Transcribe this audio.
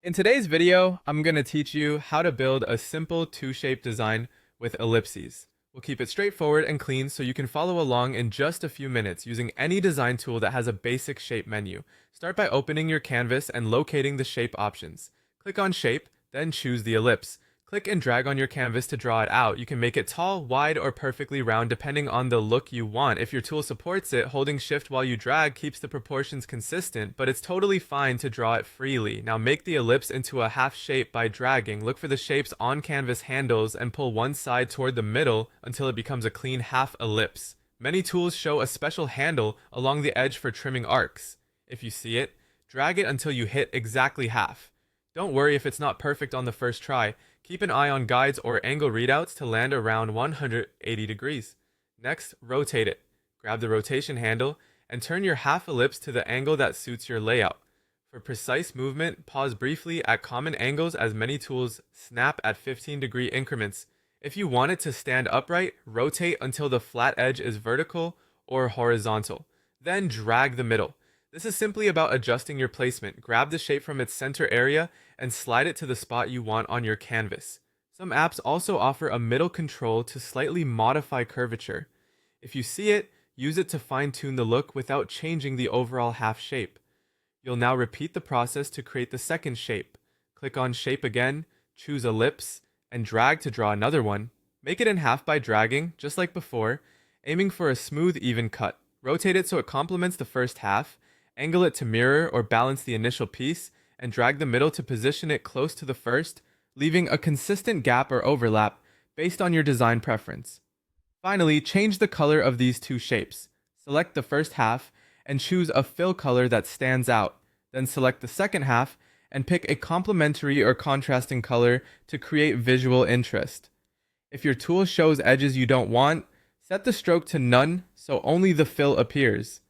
In today's video, I'm going to teach you how to build a simple two-shape design with ellipses. We'll keep it straightforward and clean so you can follow along in just a few minutes using any design tool that has a basic shape menu. Start by opening your canvas and locating the shape options. Click on Shape, then choose the ellipse. Click and drag on your canvas to draw it out. You can make it tall, wide, or perfectly round depending on the look you want. If your tool supports it, holding shift while you drag keeps the proportions consistent, but it's totally fine to draw it freely. Now make the ellipse into a half shape by dragging. Look for the shape's on-canvas handles and pull one side toward the middle until it becomes a clean half ellipse. Many tools show a special handle along the edge for trimming arcs. If you see it, drag it until you hit exactly half. Don't worry if it's not perfect on the first try. Keep an eye on guides or angle readouts to land around 180 degrees. Next, rotate it. Grab the rotation handle and turn your half ellipse to the angle that suits your layout. For precise movement, pause briefly at common angles as many tools snap at 15-degree increments. If you want it to stand upright, rotate until the flat edge is vertical or horizontal. Then drag the middle. This is simply about adjusting your placement. Grab the shape from its center area and slide it to the spot you want on your canvas. Some apps also offer a middle control to slightly modify curvature. If you see it, use it to fine-tune the look without changing the overall half shape. You'll now repeat the process to create the second shape. Click on Shape again, choose Ellipse, and drag to draw another one. Make it in half by dragging, just like before, aiming for a smooth, even cut. Rotate it so it complements the first half. Angle it to mirror or balance the initial piece, and drag the middle to position it close to the first, leaving a consistent gap or overlap based on your design preference. Finally, change the color of these two shapes. Select the first half and choose a fill color that stands out. Then select the second half and pick a complementary or contrasting color to create visual interest. If your tool shows edges you don't want, set the stroke to none so only the fill appears.